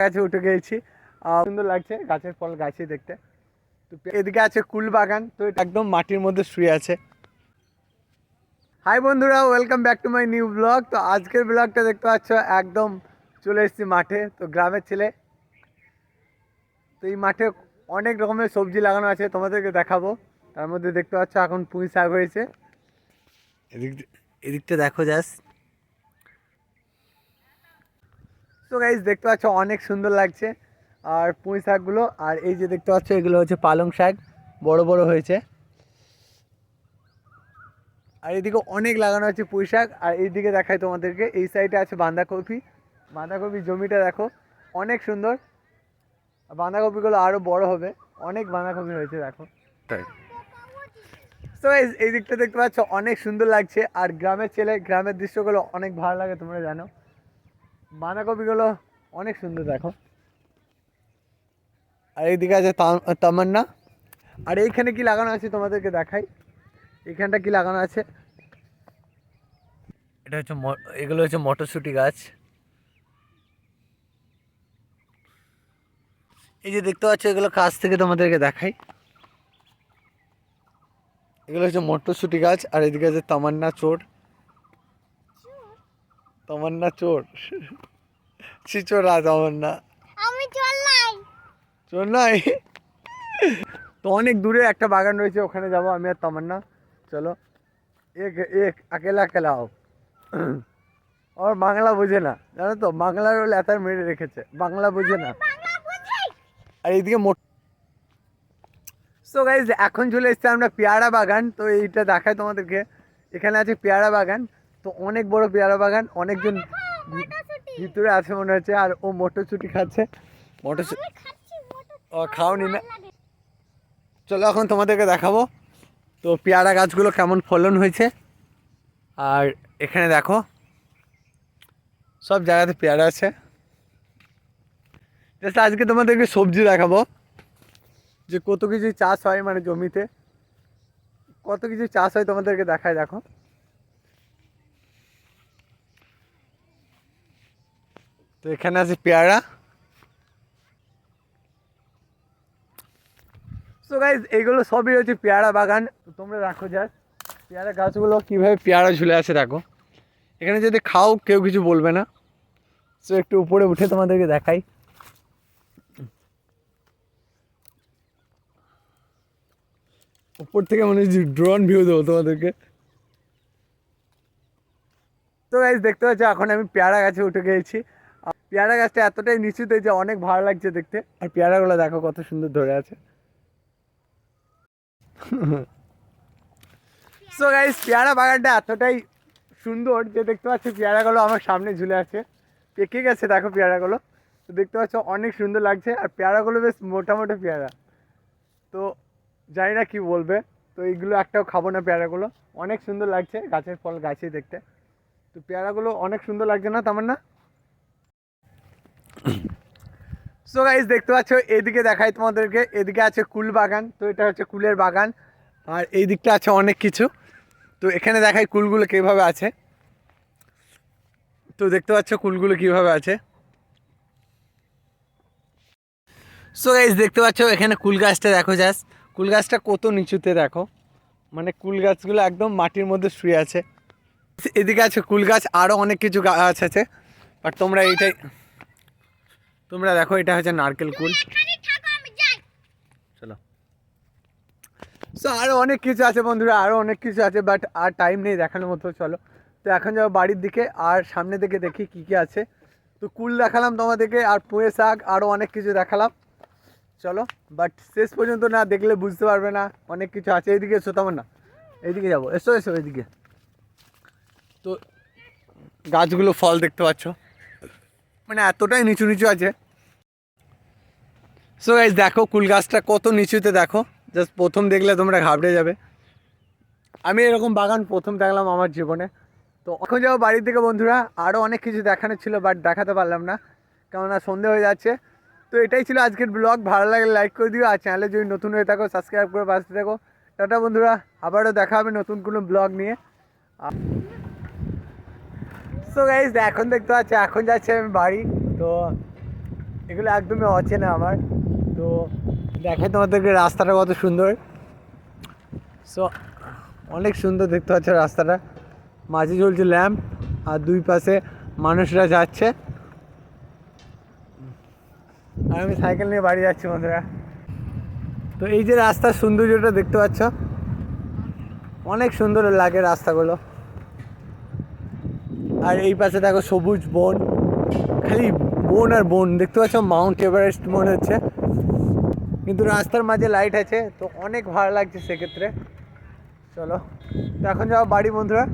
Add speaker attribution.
Speaker 1: গাছে উঠে গিয়েছি। সুন্দর লাগছে গাছের ফল গাছে দেখতে। তো এদিকে আছে কুল বাগান, তো এটা একদম মাটির মধ্যে শুয়ে আছে। হাই বন্ধুরা, welcome back to my new blog. তো আজকের ব্লগটা দেখতে পাচ্ছ একদম চলে এসেছি মাঠে। তো গ্রামের ছেলে, তো এই মাঠে অনেক রকমের সবজি লাগানো আছে, তোমাদেরকে দেখাবো। তার মধ্যে দেখতে পাচ্ছ এখন পুঁই শাক হয়েছে। এদিকটা দেখো জাস্ট। তো গাইজ দেখতে পাচ্ছ অনেক সুন্দর লাগছে আর পুঁই শাকগুলো। আর এই যে দেখতে পাচ্ছ এগুলো হচ্ছে পালং শাক, বড় বড় হয়েছে। আর এইদিকে অনেক লাগানো আছে পুঁই শাক। আর এইদিকে দেখাই তোমাদেরকে, এই সাইডে আছে বাঁধাকপি। বাঁধাকপি জমিটা দেখো অনেক সুন্দর। বাঁধাকপিগুলো আরও বড় হবে, অনেক বাঁধাকপি হয়েছে দেখো। তো এই দিকটা দেখতে পাচ্ছ অনেক সুন্দর লাগছে। আর গ্রামের ছেলে, গ্রামের দৃশ্যগুলো অনেক ভালো লাগে, তোমরা জানো। বাঁধাকপিগুলো অনেক সুন্দর দেখো। আর এইদিকে আছে তামান্না। আর এইখানে কি লাগানো আছে তোমাদেরকে দেখাই। এইখানটা কি লাগানো আছে, এটা হচ্ছে এগুলো হচ্ছে মটরশুঁটি গাছ। এই যে দেখতে পাচ্ছ এগুলো কাছ থেকে তোমাদেরকে দেখাই। এগুলো হচ্ছে মটরশুঁটি গাছ। আর এদিকে আছে তামান্না চোর। তামান্না চোর, চিচোরা তামান্না। আমি চোর নাই, চোর নাই। তো অনেক দূরে একটা বাগান রয়েছে, ওখানে যাবো আমি আর তামান্না। চলো এক এক अकेला अकेला आओ। আর বাংলা বোঝে না, জানো তো, বাংলার লেতার মেরে রেখেছে, বাংলা বোঝে না। আর এইদিকে সো গাইজ এখন চলে এসেছি আমরা পেয়ারা বাগান। তো এইটা দেখায় তোমাদেরকে, এখানে আছে পেয়ারা বাগান। তো অনেক বড় পেয়ারা বাগান, অনেকজন ভিতরে আছে মনে হচ্ছে। আর ও মটরশুঁটি খাচ্ছে। মটরশুঁটি ও খাওনি না, চলো এখন তোমাদেরকে দেখাবো তো পেয়ারা গাছগুলো কেমন ফলন হয়েছে। আর এখানে দেখো সব জায়গাতে পেয়ারা আছে। জাস্ট আজকে তোমাদেরকে সবজি দেখাবো, যে কত কিছু চাষ হয়, মানে জমিতে কত কিছু চাষ হয় তোমাদেরকে দেখায়। দেখো তো এখানে আছে পেয়ারা। সো গাইজ এইগুলো সবই হচ্ছে পেয়ারা বাগান। তো তোমরা দেখো জাস্ট পেয়ারা গাছগুলো কীভাবে পেয়ারা ঝুলে আছে দেখো। এখানে যদি খাও কেউ কিছু বলবে না। সো একটু উপরে উঠে তোমাদেরকে দেখাই। উপর থেকে মনে হচ্ছে ড্রোন ভিউ দেবো তোমাদেরকে। তো গাইজ দেখতে পাচ্ছ এখন আমি পেয়ারা গাছে উঠে গিয়েছি। পেয়ারা গাছটা এতটাই নিচুতে যে অনেক ভালো লাগছে দেখতে। আর পেয়ারাগুলো দেখো কত সুন্দর ধরে আছে। সো গাইজ পেয়ারা বাগানটা এতটাই সুন্দর যে দেখতে পাচ্ছ পেয়ারাগুলো আমার সামনে ঝুলে আছে, পেকে গেছে দেখো পেয়ারাগুলো। তো দেখতে পাচ্ছ অনেক সুন্দর লাগছে। আর পেয়ারাগুলো বেশ মোটা মোটা পেয়ারা। তো জানি না কি বলবে। তো এইগুলো একটাও খাবো না, পেয়ারাগুলো অনেক সুন্দর লাগছে, গাছের ফল গাছেই দেখতে। তো পেয়ারাগুলো অনেক সুন্দর লাগছে না তেমন না। সো গাইজ দেখতে পাচ্ছ এদিকে দেখাই তোমাদেরকে, এদিকে আছে কুল বাগান। তো এটা হচ্ছে কুলের বাগান। আর এই দিকটা আছে অনেক কিছু। তো এখানে দেখাই কুলগুলো কীভাবে আছে। তো দেখতে পাচ্ছ কুলগুলো কীভাবে আছে। সো গাইজ দেখতে পাচ্ছ এখানে কুল গাছটা দেখো জাস্ট, কুল গাছটা কত নিচুতে দেখো, মানে কুল গাছগুলো একদম মাটির মধ্যে শুয়ে আছে। এদিকে আছে কুল গাছ, আরও অনেক কিছু গাছ আছে। বাট তোমরা দেখো এটা হচ্ছে নারকেল কুল। চলো সো আরও অনেক কিছু আছে বন্ধুরা, আরও অনেক কিছু আছে, বাট আর টাইম নেই দেখানোর মতো। চলো তো এখন যাবো বাড়ির দিকে, আর সামনে দিকে দেখি কী কী আছে। তো কুল দেখালাম তোমাদেরকে, আর পুঁই শাক, আরও অনেক কিছু দেখালাম। চলো বাট শেষ পর্যন্ত না দেখলে বুঝতে পারবে না, অনেক কিছু আছে। এইদিকে এসো তেমন না, এইদিকে যাবো, এসো এসো এইদিকে। তো গাছগুলো ফল দেখতে পাচ্ছ, মানে এতটাই নিচু নিচু আছে। সো গাইস দেখো কুল গাছটা কত নিচুতে দেখো, জাস্ট প্রথম দেখলে তোমরা ঘাবড়ে যাবে। আমি এরকম বাগান প্রথম দেখলাম আমার জীবনে। তো এখন যাবো বাড়ির দিকে বন্ধুরা, আরও অনেক কিছু দেখানোর ছিল বাট দেখাতে পারলাম না, কেননা সন্ধে হয়ে যাচ্ছে। তো এটাই ছিল আজকের ব্লগ। ভালো লাগলে লাইক করে দিও, আর চ্যানেলে যদি নতুন হয়ে থাকো সাবস্ক্রাইব করে পাশে থাকো। টাটা বন্ধুরা, আবারও দেখা হবে নতুন কোনো ব্লগ নিয়ে। সো গাইস এখন দেখতে পাচ্ছি এখন যাচ্ছি আমি বাড়ি। তো এগুলো একদমই অচেনা আমার। তো দেখে তোমাদেরকে রাস্তাটা কত সুন্দর। সো অনেক সুন্দর দেখতে পাচ্ছ রাস্তাটা, মাঝে চলছে ল্যাম্প আর দুই পাশে মানুষরা যাচ্ছে, আর আমি সাইকেল নিয়ে বাড়ি যাচ্ছি বন্ধুরা। তো এই যে রাস্তার সৌন্দর্যটা দেখতে পাচ্ছ, অনেক সুন্দর লাগে রাস্তাগুলো। আর এই পাশে দেখো সবুজ বন, খালি বন আর বন দেখতে পাচ্ছ, মাউন্ট এভারেস্ট মনে হচ্ছে, কিন্তু রাস্তার মাঝে লাইট আছে, তো অনেক ভালো লাগছে সেক্ষেত্রে। চলো তো এখন যাও বাড়ি বন্ধুরা।